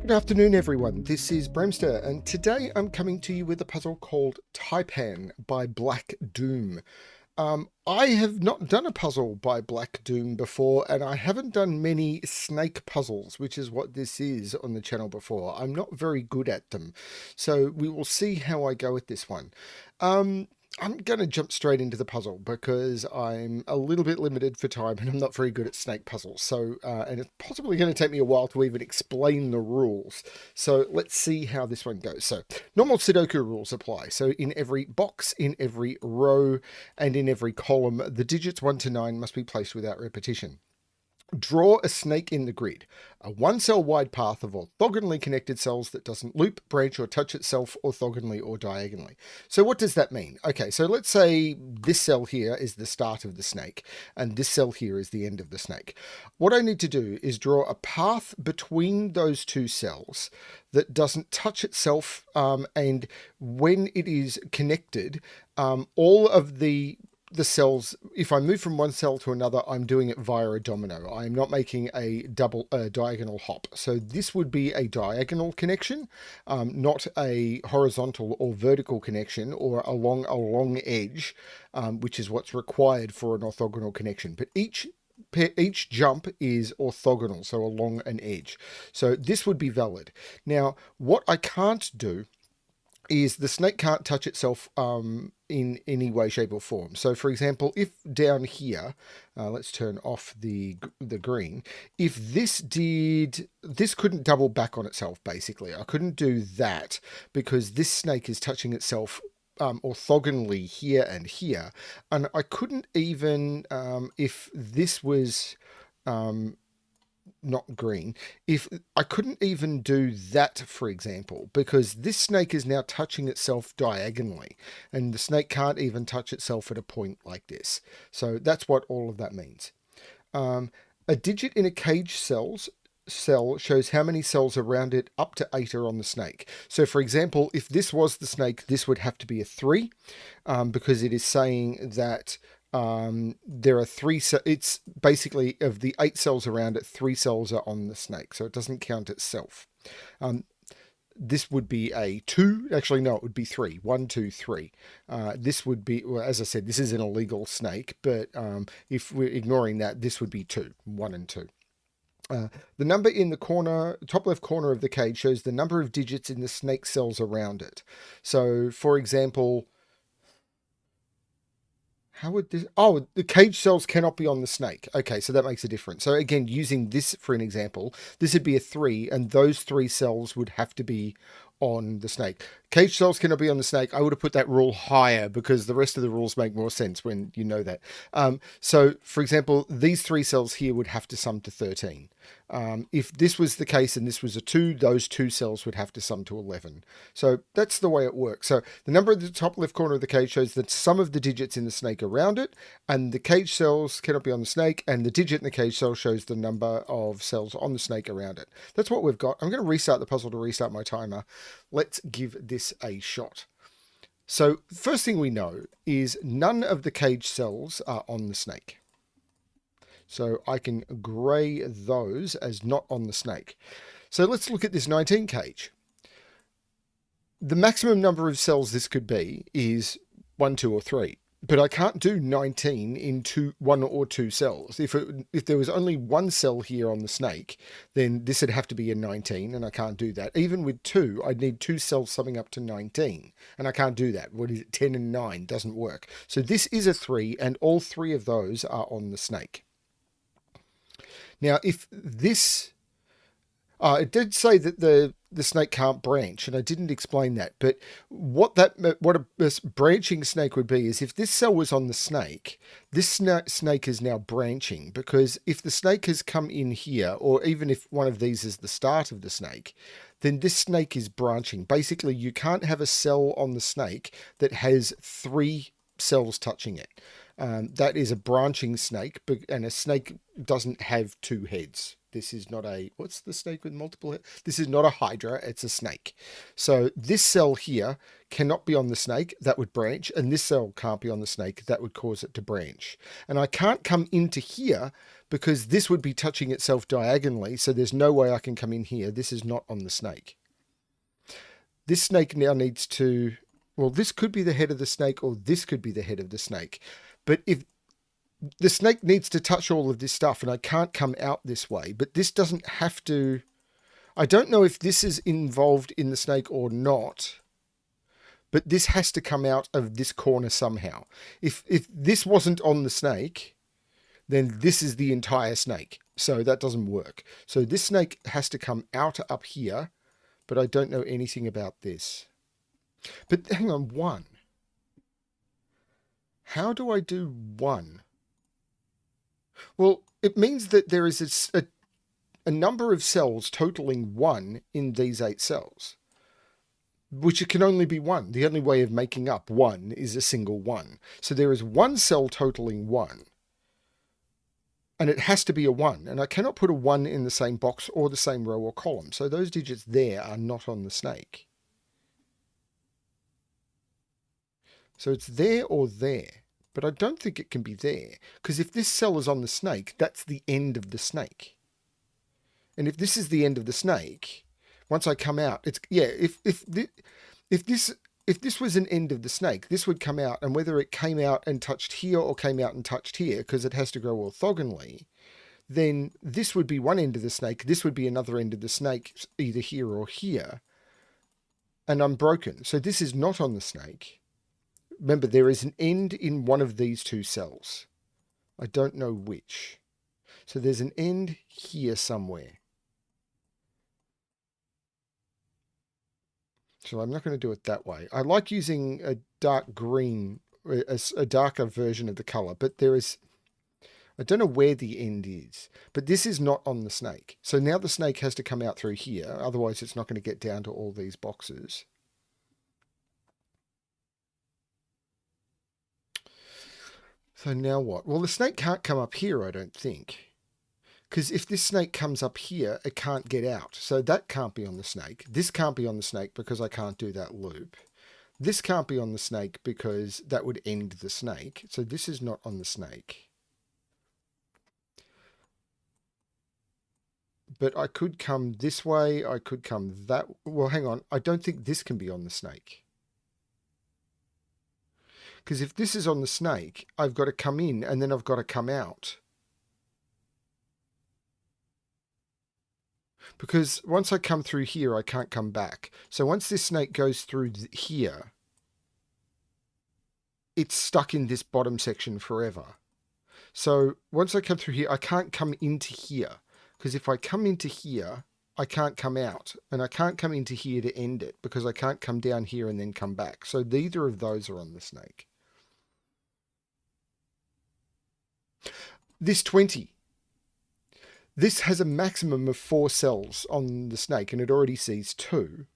Good afternoon, everyone. This is BremSter, and today I'm coming to you with a puzzle called Taipan by Black Doom. I have not done a puzzle by Black Doom before, and I haven't done many snake puzzles, which is what this is on the channel before. I'm not very good at them, so we will see how I go with this one. I'm going to jump straight into the puzzle because I'm a little bit limited for time and I'm not very good at snake puzzles. So, and it's possibly going to take me a while to even explain the rules. So let's see how this one goes. So normal Sudoku rules apply. So in every box, in every row, and in every column, the digits 1 to 9 must be placed without repetition. Draw a snake in the grid, a one-cell wide path of orthogonally connected cells that doesn't loop, branch, or touch itself orthogonally or diagonally. So what does that mean? Okay, so let's say this cell here is the start of the snake, and this cell here is the end of the snake. What I need to do is draw a path between those two cells that doesn't touch itself, and when it is connected, all of the cells, if I move from one cell to another, I'm doing it via a domino. I'm not making a diagonal hop. So this would be a diagonal connection, not a horizontal or vertical connection or along a long edge, which is what's required for an orthogonal connection. But each jump is orthogonal, so along an edge. So this would be valid. Now, what I can't do is the snake can't touch itself in any way, shape, or form. So, for example, if down here, let's turn off the green. If this couldn't double back on itself, basically. I couldn't do that because this snake is touching itself orthogonally here and here. And I couldn't even, if this was not green, if I couldn't even do that, for example, because this snake is now touching itself diagonally and the snake can't even touch itself at a point like this. So that's what all of that means. A digit in a cage cell shows how many cells around it up to 8 are on the snake. So for example, if this was the snake, this would have to be a 3, because it is saying that there are 3, it's basically of the 8 cells around it, 3 cells are on the snake, so it doesn't count itself. This would be a 2, actually no, it would be 3, 1, 2, 3. This would be, well, as I said, this is an illegal snake, but if we're ignoring that, this would be 2, 1 and 2. The number in the top left corner of the cage shows the number of digits in the snake cells around it. So for example, how would this... Oh, the cage cells cannot be on the snake. Okay, so that makes a difference. So again, using this for an example, this would be a 3, and those 3 cells would have to be on the snake. Cage cells cannot be on the snake. I would have put that rule higher because the rest of the rules make more sense when you know that. So, for example, these 3 cells here would have to sum to 13. If this was the case and this was a 2, those 2 cells would have to sum to 11. So that's the way it works. So the number at the top left corner of the cage shows the sum of the digits in the snake around it, and the cage cells cannot be on the snake, and the digit in the cage cell shows the number of cells on the snake around it. That's what we've got. I'm going to restart the puzzle to restart my timer. Let's give this a shot. So first thing we know is none of the cage cells are on the snake. So I can grey those as not on the snake. So let's look at this 19 cage. The maximum number of cells this could be is 1, 2, or 3. But I can't do 19 in 1 or 2 cells. If there was only 1 cell here on the snake, then this would have to be a 19, and I can't do that. Even with 2, I'd need 2 cells summing up to 19, and I can't do that. What is it? 10 and 9 doesn't work. So this is a 3, and all 3 of those are on the snake. Now, if this... it did say that the snake can't branch, and I didn't explain that. But what a branching snake would be is if this cell was on the snake, this snake is now branching, because if the snake has come in here, or even if one of these is the start of the snake, then this snake is branching. Basically, you can't have a cell on the snake that has 3 cells touching it. That is a branching snake, and a snake doesn't have two heads. This is not a, what's the snake with multiple heads? This is not a hydra, it's a snake. So this cell here cannot be on the snake, that would branch, and this cell can't be on the snake, that would cause it to branch. And I can't come into here because this would be touching itself diagonally, so there's no way I can come in here. This is not on the snake. This snake now needs to, well, this could be the head of the snake, or this could be the head of the snake. But if the snake needs to touch all of this stuff, and I can't come out this way, but this doesn't have to. I don't know if this is involved in the snake or not, but this has to come out of this corner somehow. If this wasn't on the snake, then this is the entire snake. So that doesn't work. So this snake has to come out up here, but I don't know anything about this. But hang on, 1. How do I do 1? Well, it means that there is a number of cells totaling 1 in these 8 cells, which it can only be 1. The only way of making up 1 is a single 1. So there is 1 cell totaling 1, and it has to be a 1. And I cannot put a 1 in the same box or the same row or column. So those digits there are not on the snake. So it's there or there. But I don't think it can be there, because if this cell is on the snake, that's the end of the snake. And if this is the end of the snake, once I come out, it's, yeah, if this was an end of the snake, this would come out, and whether it came out and touched here or came out and touched here, because it has to grow orthogonally, then this would be one end of the snake, this would be another end of the snake, either here or here, and I'm broken. So this is not on the snake. Remember, there is an end in one of these 2 cells. I don't know which. So there's an end here somewhere. So I'm not going to do it that way. I like using a dark green, a darker version of the color, but there is, I don't know where the end is, but this is not on the snake. So now the snake has to come out through here. Otherwise it's not going to get down to all these boxes. So now what? Well, the snake can't come up here, I don't think. Because if this snake comes up here, it can't get out. So that can't be on the snake. This can't be on the snake because I can't do that loop. This can't be on the snake because that would end the snake. So this is not on the snake. But I could come this way. I could come that. Well, hang on. I don't think this can be on the snake. Because if this is on the snake, I've got to come in and then I've got to come out. Because once I come through here, I can't come back. So once this snake goes through here, it's stuck in this bottom section forever. So once I come through here, I can't come into here. Because if I come into here, I can't come out. And I can't come into here to end it because I can't come down here and then come back. So neither of those are on the snake. This 20. This has a maximum of 4 cells on the snake, and it already sees 2.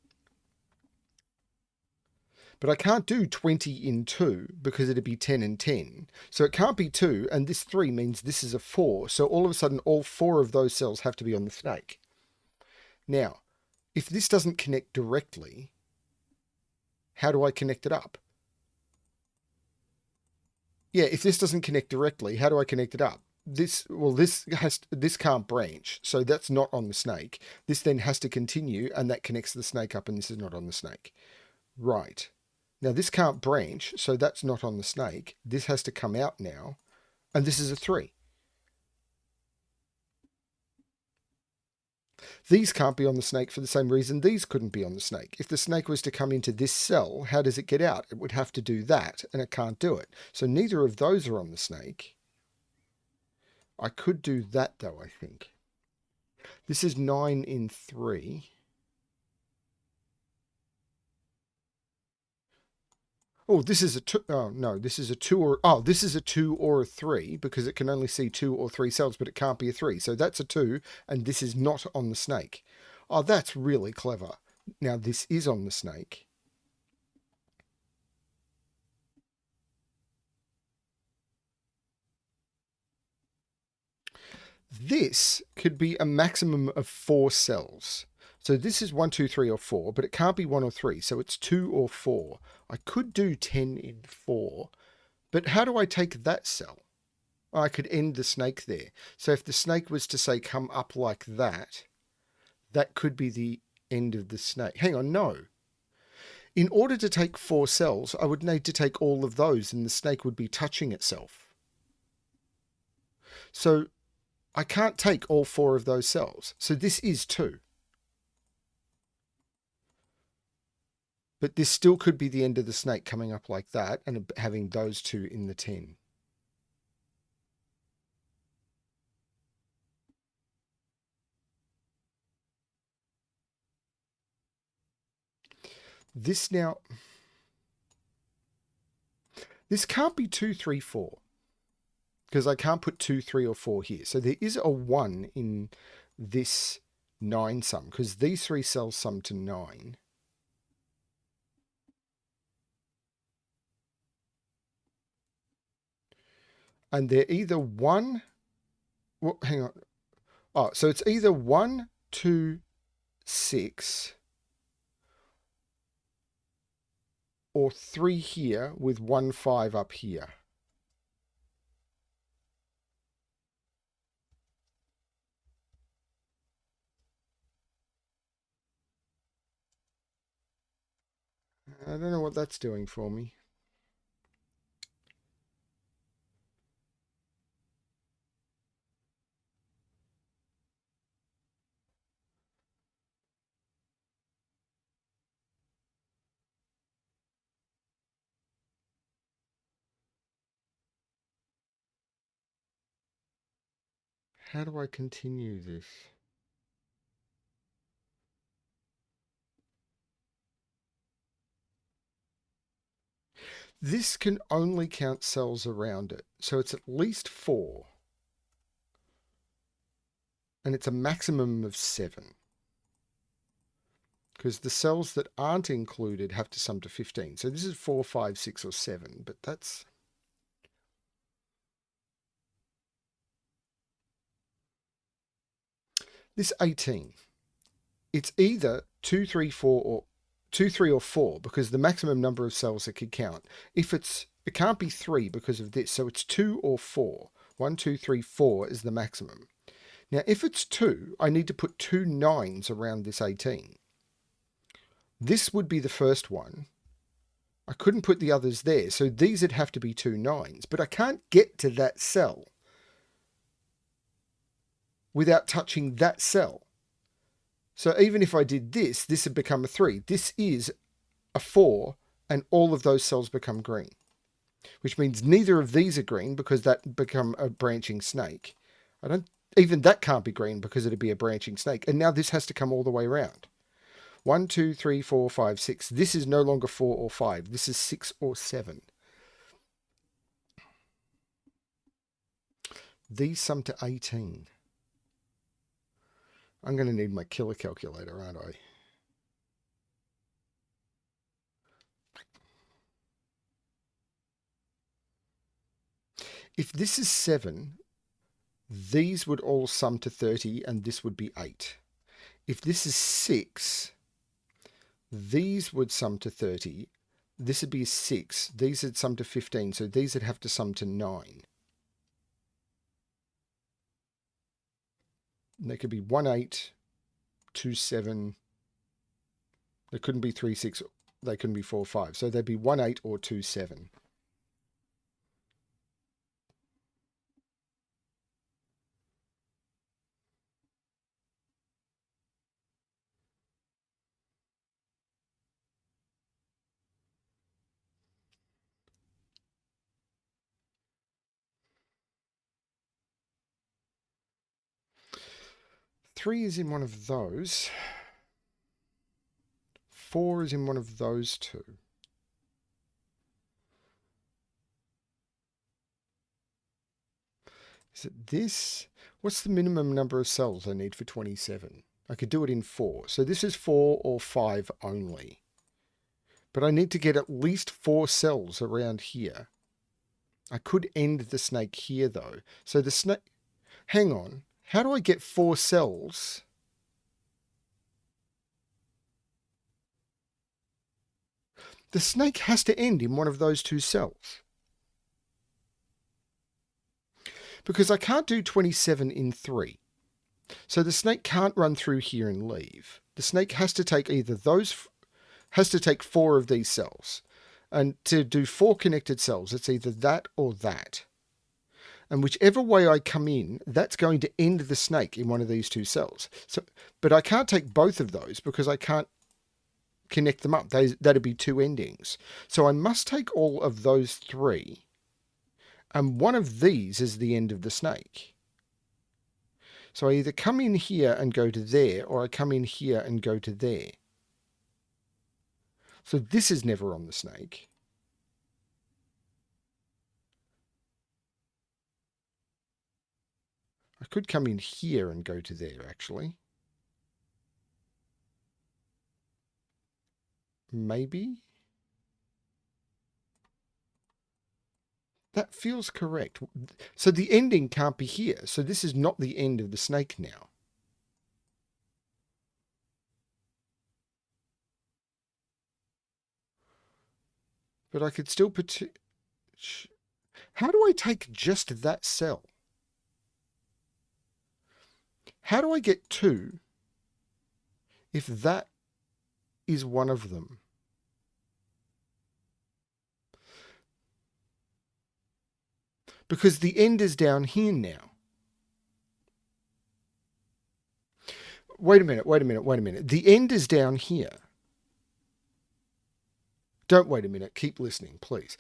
But I can't do 20 in 2 because it'd be 10 and 10. So it can't be 2, and this 3 means this is a 4. So all of a sudden, all 4 of those cells have to be on the snake. Now, if this doesn't connect directly, how do I connect it up? Yeah, if this doesn't connect directly, how do I connect it up? This can't branch, so that's not on the snake. This then has to continue, and that connects the snake up, and this is not on the snake. Right. Now this can't branch, so that's not on the snake. This has to come out now, and this is a 3. These can't be on the snake for the same reason these couldn't be on the snake. If the snake was to come into this cell, how does it get out? It would have to do that, and it can't do it. So neither of those are on the snake. I could do that though, I think. This is 9 in 3. Oh, this is a 2. Oh, no, this is a 2 or... Oh, this is a 2 or a 3 because it can only see 2 or 3 cells, but it can't be a 3. So that's a 2, and this is not on the snake. Oh, that's really clever. Now, this is on the snake. This could be a maximum of 4 cells. So this is 1, 2, 3, or 4, but it can't be 1 or 3, so it's 2 or 4. I could do 10 in 4, but how do I take that cell? I could end the snake there. So if the snake was to say come up like that, that could be the end of the snake. Hang on, no. In order to take 4 cells, I would need to take all of those and the snake would be touching itself. So I can't take all 4 of those cells. So this is 2. But this still could be the end of the snake coming up like that and having those 2 in the 10. This can't be 2, 3, 4. Because I can't put 2, 3, or 4 here. So there is a 1 in this 9 sum, because these 3 cells sum to 9. And they're either 1... Well, hang on. Oh, so it's either 1, 2, 6... or 3 here with 1, 5 up here. I don't know what that's doing for me. How do I continue this? This can only count cells around it, so it's at least 4. And it's a maximum of 7. Because the cells that aren't included have to sum to 15. So this is 4, 5, 6, or 7, but that's... This 18. It's either 2, 3, 4, or 2, 3, or 4, because the maximum number of cells it could count. It can't be 3 because of this, so it's 2 or 4. 1, 2, 3, 4 is the maximum. Now, if it's 2, I need to put 2 9s around this 18. This would be the first one. I couldn't put the others there, so these would have to be 2 9s, but I can't get to that cell without touching that cell. So even if I did this, this would become a 3. This is a 4, and all of those cells become green, which means neither of these are green because that become a branching snake. Even that can't be green because it'd be a branching snake. And now this has to come all the way around. 1, 2, 3, 4, 5, 6. This is no longer 4 or 5. This is 6 or 7. These sum to 18. I'm going to need my killer calculator, aren't I? If this is 7, these would all sum to 30 and this would be 8. If this is 6, these would sum to 30. This would be 6. These would sum to 15, so these would have to sum to 9. And they could be 1, 8, 2, 7. They couldn't be 3, 6. They couldn't be 4, 5. So they'd be 1, 8 or 2, 7. Three is in one of those. 4 is in one of those two. Is it this? What's the minimum number of cells I need for 27? I could do it in 4. So this is 4 or 5 only. But I need to get at least 4 cells around here. I could end the snake here though. So the snake... Hang on. How do I get 4 cells? The snake has to end in one of those 2 cells. Because I can't do 27 in 3. So the snake can't run through here and leave. The snake has to take has to take 4 of these cells. And to do 4 connected cells, it's either that or that. And whichever way I come in, that's going to end the snake in one of these 2 cells. But I can't take both of those because I can't connect them up. That'd be 2 endings. So I must take all of those 3. And one of these is the end of the snake. So I either come in here and go to there, or I come in here and go to there. So this is never on the snake. I could come in here and go to there, actually. Maybe? That feels correct. So the ending can't be here. So this is not the end of the snake now. But I could still put... How do I take just that cell? How do I get 2 if that is one of them? Because the end is down here now. Wait a minute. The end is down here. Don't wait a minute. Keep listening, please.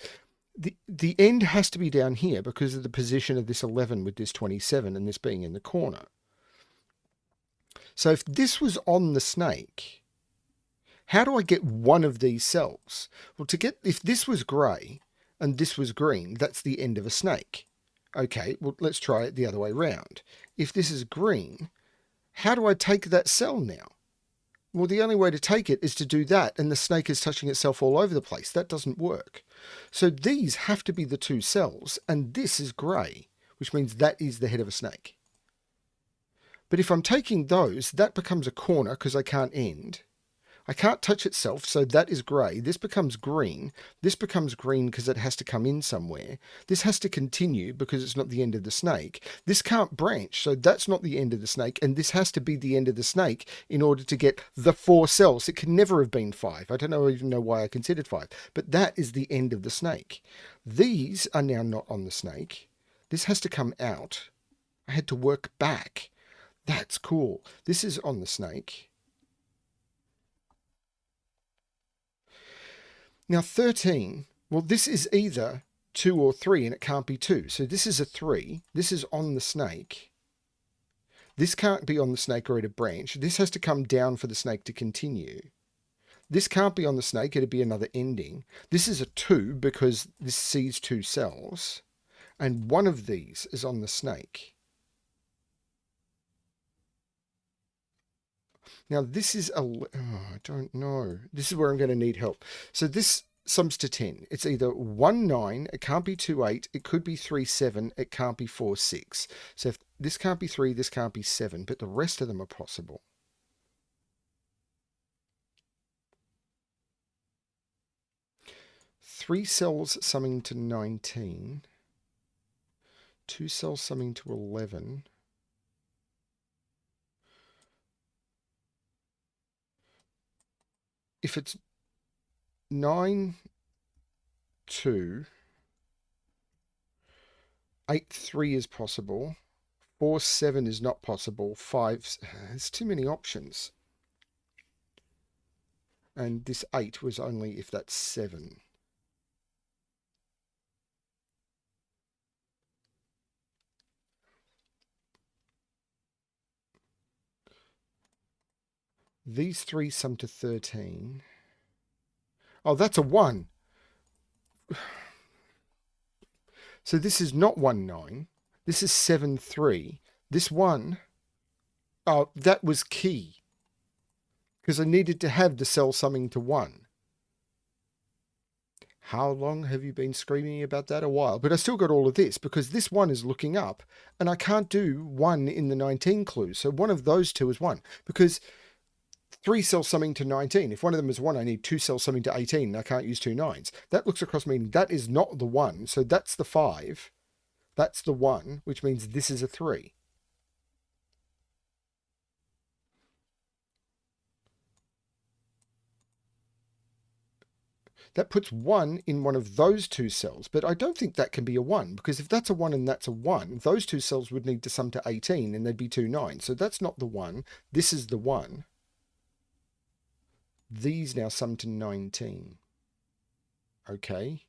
The end has to be down here because of the position of this 11 with this 27 and this being in the corner. So if this was on the snake, how do I get one of these cells? Well, if this was grey and this was green, that's the end of a snake. Okay, well, let's try it the other way round. If this is green, how do I take that cell now? Well, the only way to take it is to do that, and the snake is touching itself all over the place. That doesn't work. So these have to be the 2 cells, and this is grey, which means that is the head of a snake. But if I'm taking those, that becomes a corner because I can't end. I can't touch itself, so that is grey. This becomes green. This becomes green because it has to come in somewhere. This has to continue because it's not the end of the snake. This can't branch, so that's not the end of the snake. And this has to be the end of the snake in order to get the 4 cells. It can never have been 5. I don't even know why I considered 5. But that is the end of the snake. These are now not on the snake. This has to come out. I had to work back. That's cool. This is on the snake. Now 13, well, this is either 2 or 3, and it can't be 2. So this is a 3. This is on the snake. This can't be on the snake or at a branch. This has to come down for the snake to continue. This can't be on the snake. It'd be another ending. This is a 2 because this sees 2 cells. And one of these is on the snake. Now this is I don't know. This is where I'm going to need help. So this sums to 10. It's either 1, 9, it can't be 2, 8, it could be 3, 7, it can't be 4, 6. So if this can't be 3, this can't be 7, but the rest of them are possible. Three cells summing to 19. 2 cells summing to 11. If it's 9, 2, 8, 3 is possible. 4, 7 is not possible. 5, there's too many options. And this 8 was only if that's 7. These 3 sum to 13. Oh, that's a 1. So this is not 1, 9. This is 7, 3. This 1, oh, that was key. Because I needed to have the cell summing to 1. How long have you been screaming about that? A while. But I still got all of this because this one is looking up and I can't do 1 in the 19 clues. So one of those two is 1 because 3 cells summing to 19. If one of them is 1, I need 2 cells summing to 18 and I can't use 2 9s. That looks across meaning that is not the 1. So that's the 5. That's the 1, which means this is a 3. That puts 1 in one of those 2 cells, but I don't think that can be a 1, because if that's a 1 and that's a 1, those 2 cells would need to sum to 18 and they'd be 2 9s. So that's not the 1. This is the 1. These now sum to 19. Okay.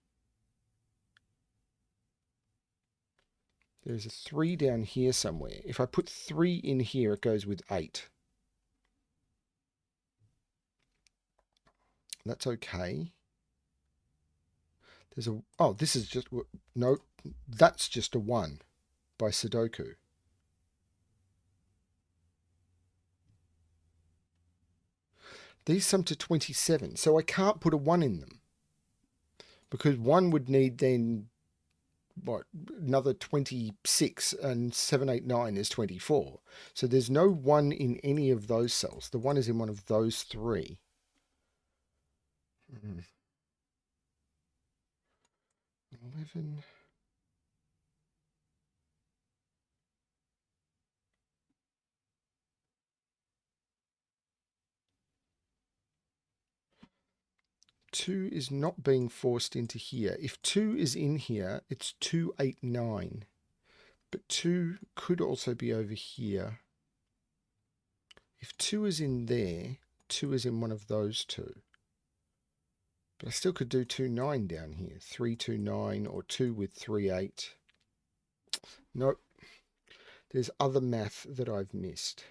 There's a 3 down here somewhere. If I put 3 in here, it goes with 8. That's okay. There's a, oh, this is just, no, that's just a 1 by Sudoku. These sum to 27, so I can't put a 1 in them. Because 1 would need then, what, another 26, and 7, 8, 9 is 24. So there's no 1 in any of those cells. The 1 is in one of those 3. 11. 2 is not being forced into here. If 2 is in here, it's 2, 8, 9. But 2 could also be over here. If 2 is in there, 2 is in one of those 2. But I still could do 2, 9 down here. 3, 2, 9, or 2 with 3, 8. Nope. There's other math that I've missed.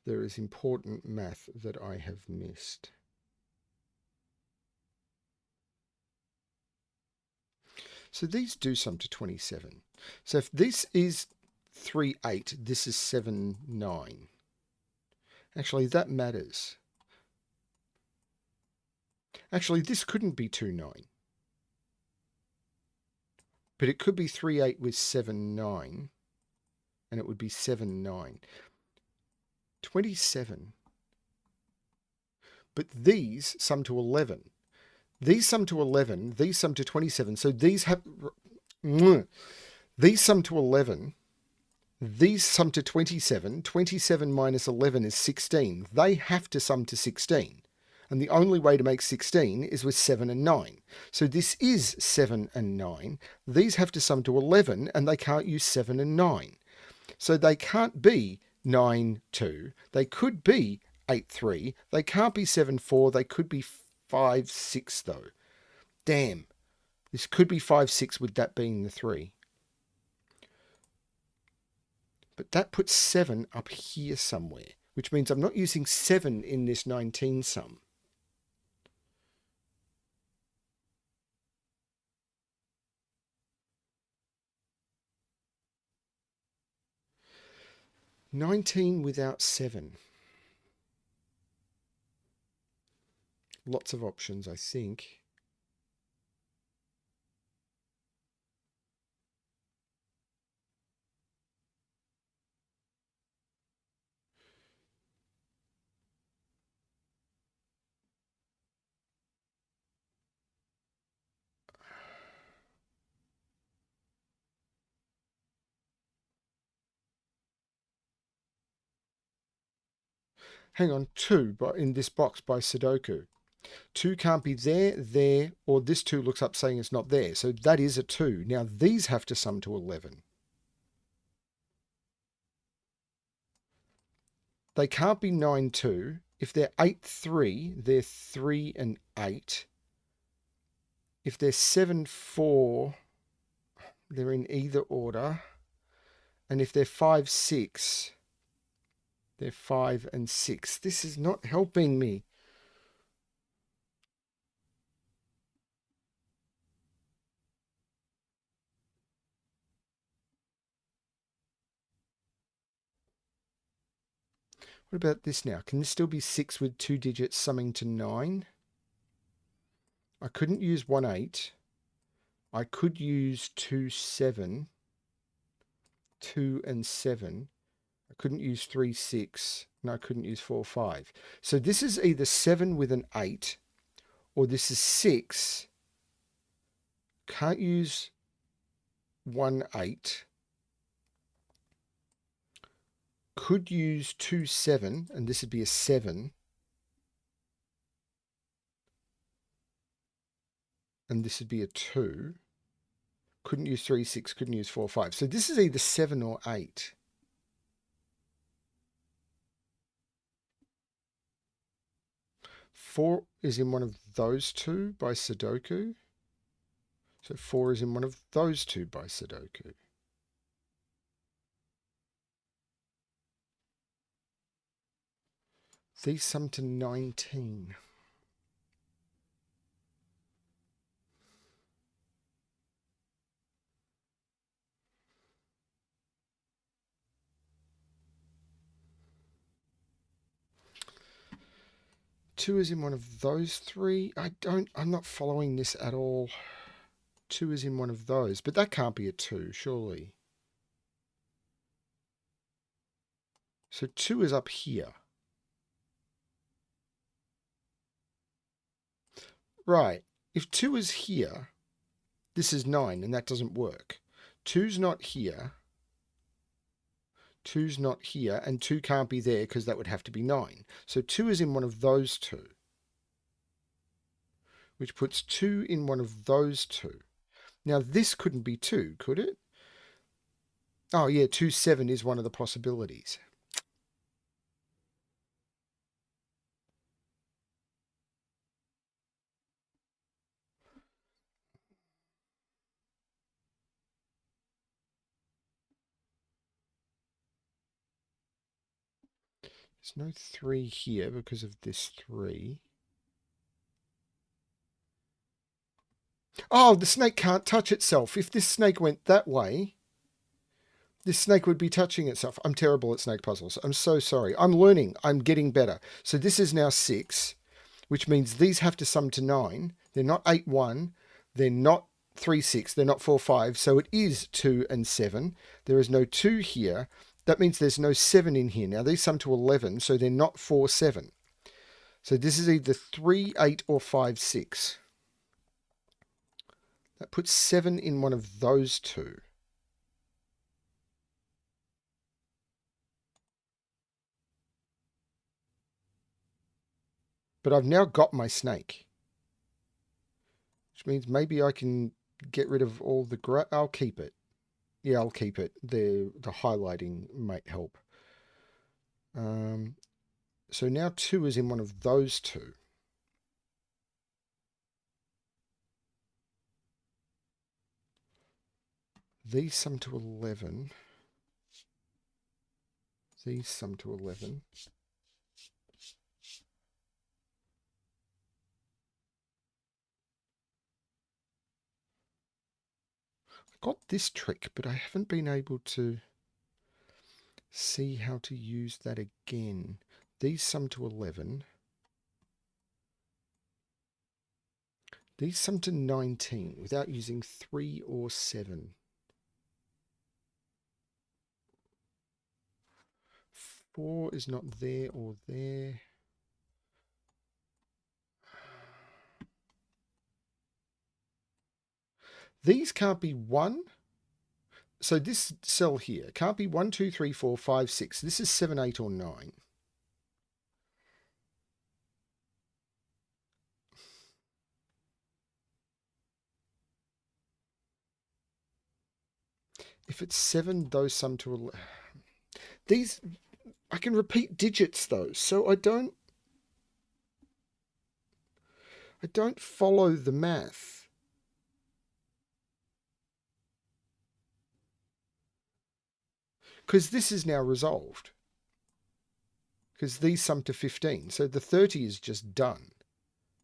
There is important math that I have missed. So these do sum to 27. So if this is 3, 8, this is 7, 9. Actually, that matters. Actually, this couldn't be 2, 9. But it could be 3, 8 with 7, 9. And it would be 7, 9. 27. But these sum to 11. These sum to 11. These sum to 27. So these have... These sum to 11. These sum to 27. 27 minus 11 is 16. They have to sum to 16. And the only way to make 16 is with 7 and 9. So this is 7 and 9. These have to sum to 11, and they can't use 7 and 9. So they can't be 9, 2. They could be 8, 3. They can't be 7, 4. They could be 5, 6, though. Damn. This could be 5, 6 with that being the 3. But that puts 7 up here somewhere, which means I'm not using 7 in this 19 sum. "19 without 7. Lots of options, I think. Hang on, 2 in this box by Sudoku. 2 can't be there, or this 2 looks up saying it's not there. So that is a 2. Now these have to sum to 11. They can't be 9, 2. If they're 8, 3, they're 3 and 8. If they're 7, 4, they're in either order. And if they're 5, 6, they're 5 and 6. This is not helping me. What about this now? Can this still be 6 with 2 digits summing to 9? I couldn't use 1, 8. I could use 2, 7. 2 and 7. I couldn't use 3, 6. No, I couldn't use 4, 5. So this is either 7 with an 8, or this is 6. Can't use 1, 8. Could use 2, 7, and this would be a 7. And this would be a 2. Couldn't use 3, 6. Couldn't use 4, 5. So this is either 7 or 8. Four is in one of those two by Sudoku. So 4 is in one of those two by Sudoku. These sum to 19. Two is in one of those three. I'm not following this at all. 2 is in one of those, but that can't be a 2, surely. So 2 is up here. Right. If 2 is here, this is 9, and that doesn't work. 2's not here. 2's not here, and 2 can't be there because that would have to be 9. So 2 is in one of those two, which puts 2 in one of those two. Now, this couldn't be 2, could it? Oh, yeah, 2, 7 is one of the possibilities. There's no 3 here because of this 3. Oh, the snake can't touch itself. If this snake went that way, this snake would be touching itself. I'm terrible at snake puzzles. I'm so sorry. I'm learning. I'm getting better. So this is now 6, which means these have to sum to 9. They're not 8, 1. They're not 3, 6. They're not 4, 5. So it is 2 and 7. There is no 2 here. That means there's no 7 in here. Now these sum to 11, so they're not 4, 7. So this is either 3, 8, or 5, 6. That puts 7 in one of those two. But I've now got my snake, which means maybe I can get rid of all the I'll keep it. Yeah, I'll keep it. The highlighting might help. So now 2 is in one of those two. These sum to 11. These sum to 11. I got this trick, but I haven't been able to see how to use that again. These sum to 11. These sum to 19 without using 3 or 7. 4 is not there or there. These can't be 1. So this cell here can't be 1, 2, 3, 4, 5, 6. This is 7, 8, or 9. If it's 7, those sum to 11. These, I can repeat digits though, so I don't follow the math. Because this is now resolved. Because these sum to 15. So the 30 is just done.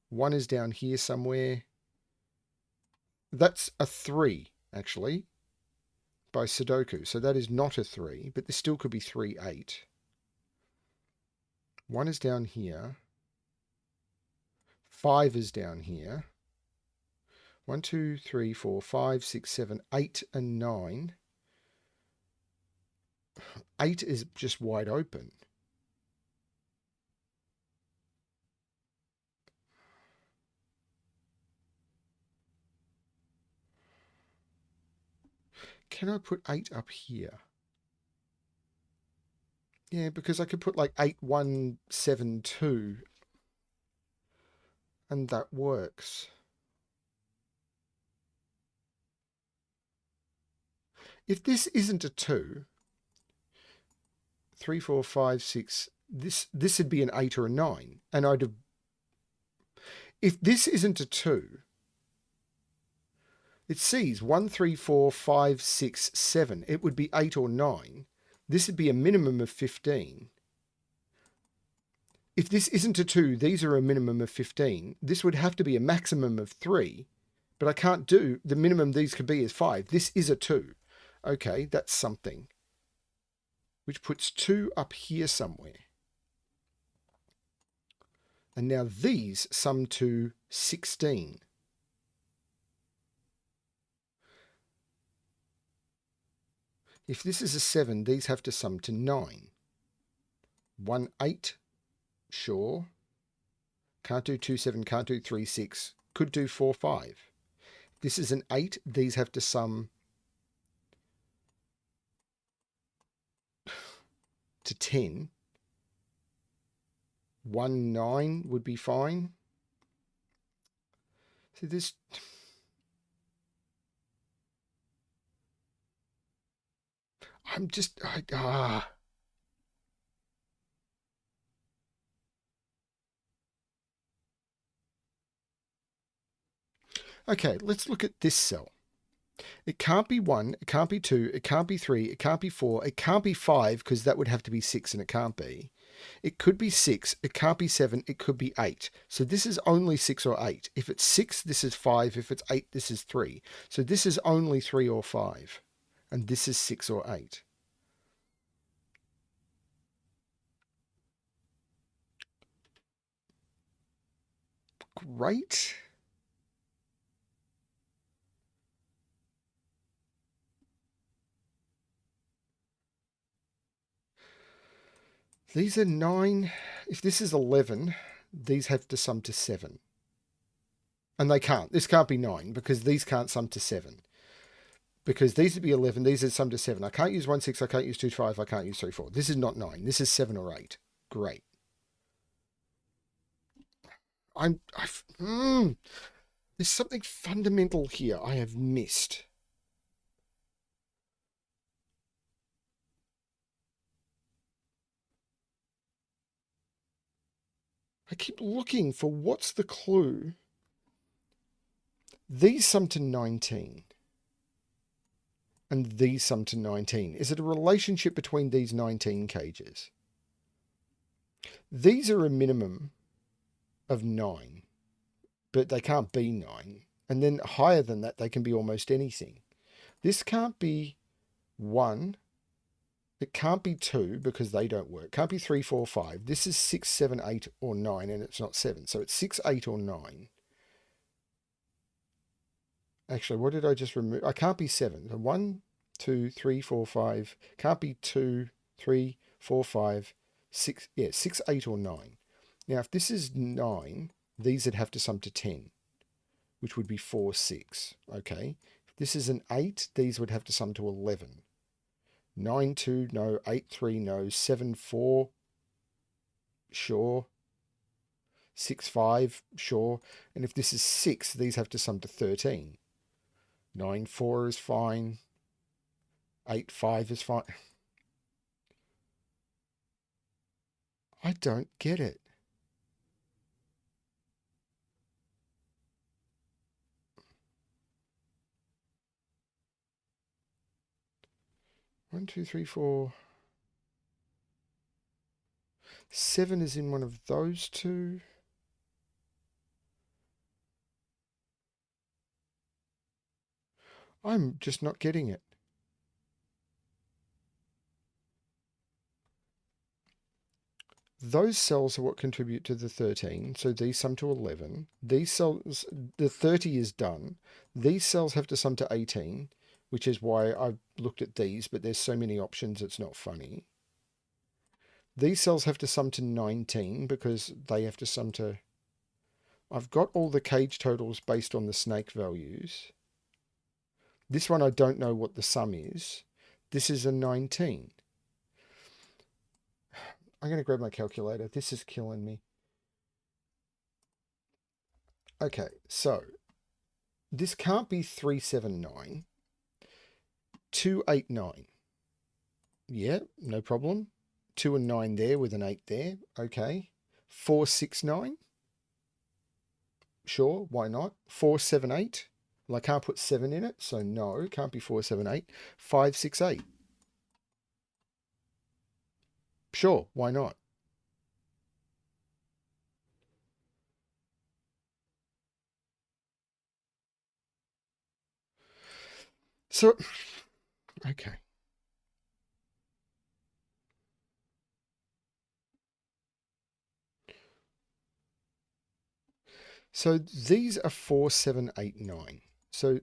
1 is down here somewhere. That's a 3, actually, by Sudoku. So that is not a 3, but this still could be 3, 8. 1 is down here. 5 is down here. 1, 2, 3, 4, 5, 6, 7, 8, and 9. 8 is just wide open. Can I put 8 up here? Yeah, because I could put like 8, 1, 7, 2. And that works. If this isn't a 2, 3, 4, 5, 6, this would be an 8 or a 9. And I'd have... If this isn't a 2, it sees 1, 3, 4, 5, 6, 7. It would be 8 or 9. This would be a minimum of 15. If this isn't a 2, these are a minimum of 15. This would have to be a maximum of 3. But I can't do... The minimum these could be is 5. This is a 2. Okay, that's something. Which puts 2 up here somewhere. And now these sum to 16. If this is a 7, these have to sum to 9. 1, 8, sure. Can't do 2, 7, can't do 3, 6. Could do 4, 5. This is an 8, these have to sum to 10. 1, 9 would be fine. So this... I'm just... Okay, let's look at this cell. It can't be 1, it can't be 2, it can't be 3, it can't be 4, it can't be 5 because that would have to be 6 and it can't be. It could be 6, it can't be 7, it could be 8. So this is only 6 or 8. If it's 6, this is 5. If it's 8, this is 3. So this is only 3 or 5. And this is 6 or 8. Great. These are 9. If this is 11, these have to sum to 7. And they can't. This can't be 9 because these can't sum to 7. Because these would be 11, these would sum to 7. I can't use 1, 6, I can't use 2, 5, I can't use 3, 4. This is not 9. This is 7 or 8. Great. There's something fundamental here I have missed. I keep looking for what's the clue. These sum to 19. And these sum to 19. Is it a relationship between these 19 cages? These are a minimum of 9. But they can't be 9. And then higher than that, they can be almost anything. This can't be 1. It can't be 2 because they don't work. Can't be 3, 4, 5. This is 6, 7, 8, or 9, and it's not 7. So it's 6, 8, or 9. Actually, what did I just remove? I can't be 7. So 1, 2, 3, 4, 5. Can't be 2, 3, 4, 5, 6. Yeah, 6, 8, or 9. Now, if this is 9, these would have to sum to 10, which would be 4, 6. Okay. If this is an 8, these would have to sum to 11. 9, 2, no. 8, 3, no. 7, 4, sure. 6, 5, sure. And if this is 6, these have to sum to 13. 9, 4 is fine. 8, 5 is fine. I don't get it. One, two, three, 4. 7 is in one of those two. I'm just not getting it. Those cells are what contribute to the 13, so these sum to 11. These cells, the 30 is done. These cells have to sum to 18, which is why I've looked at these, but there's so many options it's not funny. These cells have to sum to 19 because they have to sum to... I've got all the cage totals based on the snake values. This one I don't know what the sum is. This is a 19. I'm going to grab my calculator. This is killing me. Okay, so this can't be 379. 289. Yeah, no problem. 2 and 9 there with an 8 there. Okay. 469. Sure, why not? 478. Well, I can't put 7 in it, so no, can't be 478. 568. Sure, why not? So, okay. So these are 4, 7, 8, 9. So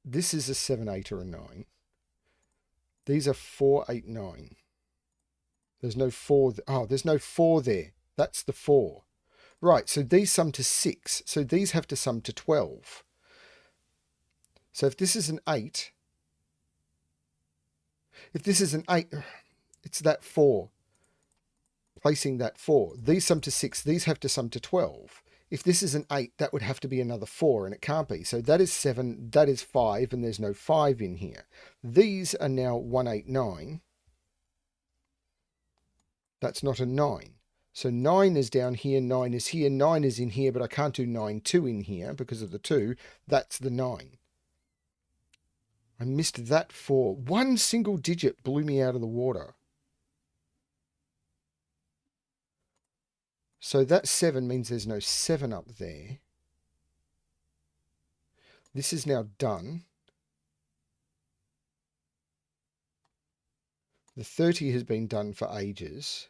this is a 7, 8, or a 9. These are 4, 8, 9. There's no 4. Oh, there's no 4 there. That's the 4. Right, so these sum to 6. So these have to sum to 12. So if this is an 8, if this is an 8, it's that 4. Placing that 4. These sum to 6. These have to sum to 12. If this is an 8, that would have to be another 4, and it can't be. So that is 7, that is 5, and there's no 5 in here. These are now 1, 8, 9. That's not a 9. So 9 is down here, 9 is here, 9 is in here, but I can't do 9, 2 in here because of the 2. That's the 9. I missed that 4. One single digit blew me out of the water. So that 7 means there's no 7 up there. This is now done. The 30 has been done for ages.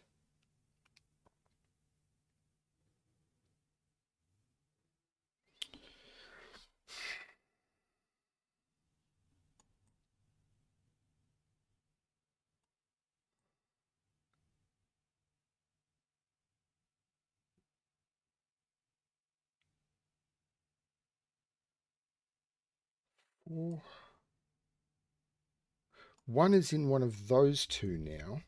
One is in one of those two now.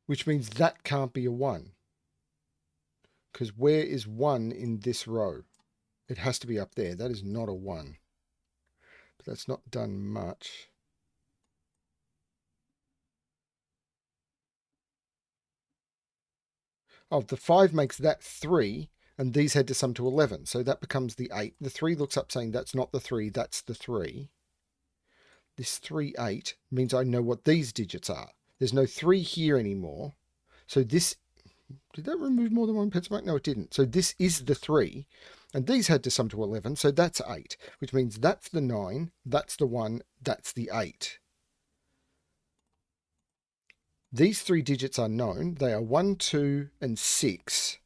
Which means that can't be a 1. Because where is 1 in this row? It has to be up there. That is not a 1. But that's not done much. Oh, the 5 makes that 3, and these had to sum to 11. So that becomes the 8. The 3 looks up saying that's not the 3, that's the 3. This 3, 8 means I know what these digits are. There's no 3 here anymore. So this... Did that remove more than one pencil mark? No, it didn't. So this is the 3. And these had to sum to 11, so that's 8. Which means that's the 9, that's the 1, that's the 8. These 3 digits are known. They are 1, 2, and 6.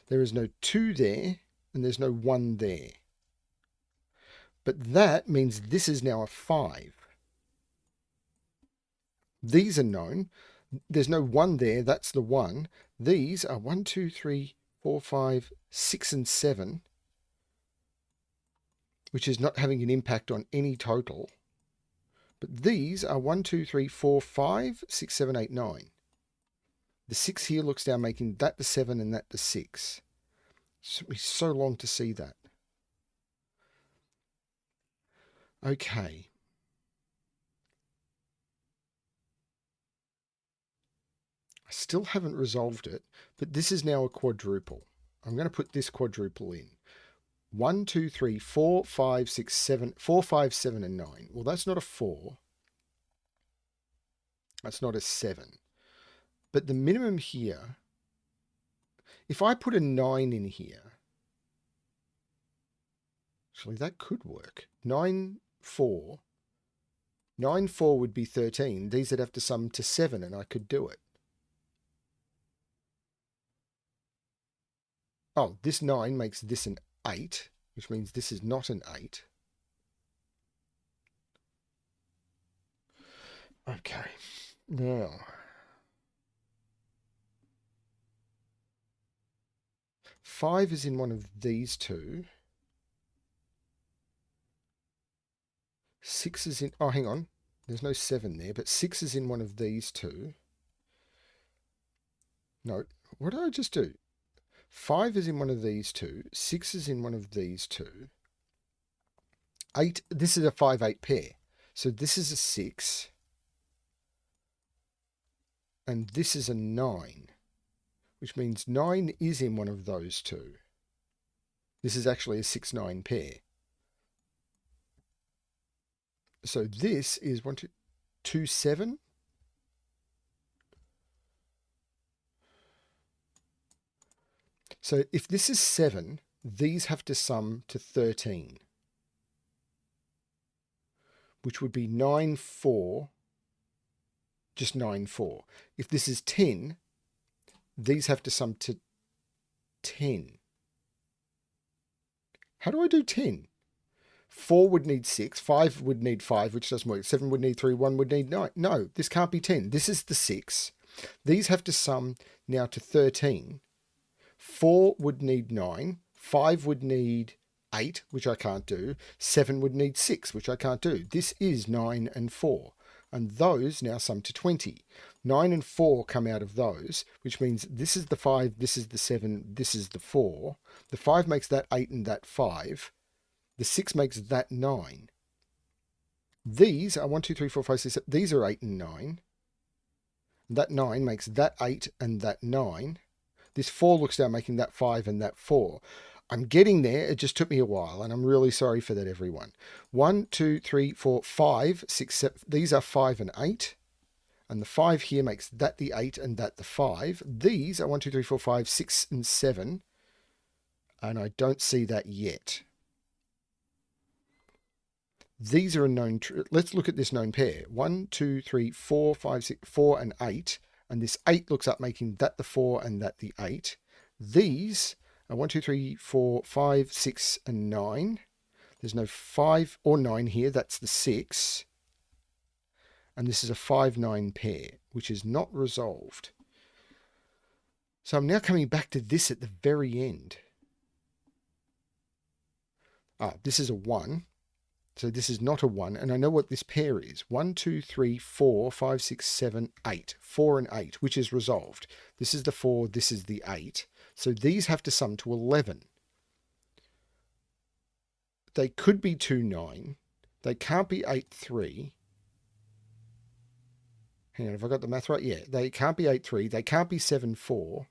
There is no 2 there, and there's no 1 there. But that means this is now a 5. These are known. There's no 1 there, that's the 1. These are 1, 2, 3, 4, 5, 6, and 7, which is not having an impact on any total. But these are 1, 2, 3, 4, 5, 6, 7, 8, 9. The 6 here looks down, making that the 7 and that the 6. It took me so long to see that. Okay. I still haven't resolved it, but this is now a quadruple. I'm going to put this quadruple in. 1, 2, 3, 4, 5, 6, 7, 4, 5, 7, and 9. Well, that's not a 4. That's not a 7. But the minimum here, if I put a 9 in here, Actually, that could work. 9, 4. 9, 4 would be 13. These would have to sum to 7, and I could do it. Oh, this 9 makes this an 8, which means this is not an 8. Okay, now... 5 is in one of these two. 6 is in... Oh, hang on. There's no 7 there, but 6 is in one of these two. No, what did I just do? 5 is in one of these two. 6 is in one of these two. 8, this is a 5-8 pair. So this is a 6. And this is a 9. Which means 9 is in one of those two. This is actually a 6-9 pair. So this is 1, 2, 2, 7. So if this is 7, these have to sum to 13, which would be 9, 4, just 9, 4. If this is 10, these have to sum to 10. How do I do 10? 4 would need 6, 5 would need 5, which doesn't work. 7 would need 3, 1 would need 9. No, this can't be 10. This is the 6. These have to sum now to 13. 4 would need 9. 5 would need 8, which I can't do. 7 would need 6, which I can't do. This is 9 and 4. And those now sum to 20. 9 and 4 come out of those, which means this is the 5, this is the 7, this is the 4. The 5 makes that 8 and that 5. The 6 makes that 9. These are 1, 2, 3, 4, 5, 6, 7. These are 8 and 9. That 9 makes that 8 and that 9. This 4 looks down, making that 5 and that 4. I'm getting there. It just took me a while, and I'm really sorry for that, everyone. 1, 2, 3, 4, 5, 6, 7. These are 5 and 8. And the 5 here makes that the 8 and that the 5. These are 1, 2, 3, 4, 5, 6, and 7. And I don't see that yet. These are a known... Let's look at this known pair. 1, 2, 3, 4, 5, 6, 4, and 8. And this 8 looks up, making that the 4 and that the 8. These are 1, 2, 3, 4, 5, 6, and 9. There's no 5 or 9 here. That's the 6. And this is a 5-9 pair, which is not resolved. So I'm now coming back to this at the very end. This is a 1. So this is not a 1. And I know what this pair is. 1, 2, 3, 4, 5, 6, 7, 8. 4 and 8, which is resolved. This is the 4. This is the 8. So these have to sum to 11. They could be 2, 9. They can't be 8, 3. Hang on, have I got the math right? Yeah, they can't be 8, 3. They can't be 7, 4.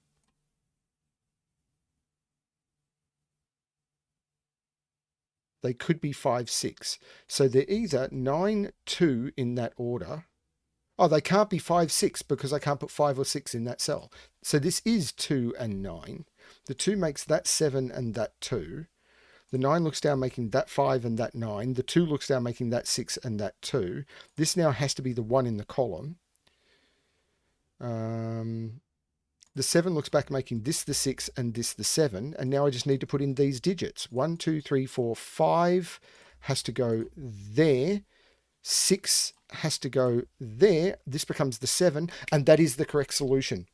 They could be 5, 6. So they're either 9, 2 in that order. Oh, they can't be 5, 6 because I can't put 5 or 6 in that cell. So this is 2 and 9. The 2 makes that 7 and that 2. The 9 looks down, making that 5 and that 9. The 2 looks down, making that 6 and that 2. This now has to be the 1 in the column. The 7 looks back, making this the 6 and this the 7. And now I just need to put in these digits. 1, 2, 3, 4, 5 has to go there. 6 has to go there. This becomes the 7. And that is the correct solution.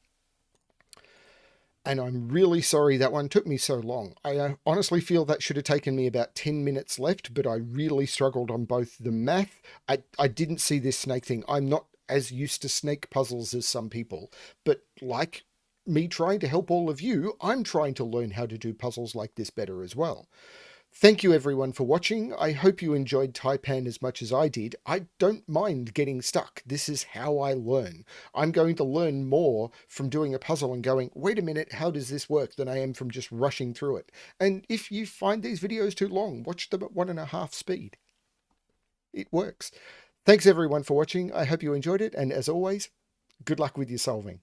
And I'm really sorry that one took me so long. I honestly feel that should have taken me about 10 minutes left, but I really struggled on both the math. I didn't see this snake thing. I'm not as used to snake puzzles as some people, but like me trying to help all of you, I'm trying to learn how to do puzzles like this better as well. Thank you everyone for watching. I hope you enjoyed Taipan as much as I did. I don't mind getting stuck. This is how I learn. I'm going to learn more from doing a puzzle and going, wait a minute, how does this work, than I am from just rushing through it. And if you find these videos too long, watch them at 1.5 speed. It works. Thanks everyone for watching. I hope you enjoyed it. And as always, good luck with your solving.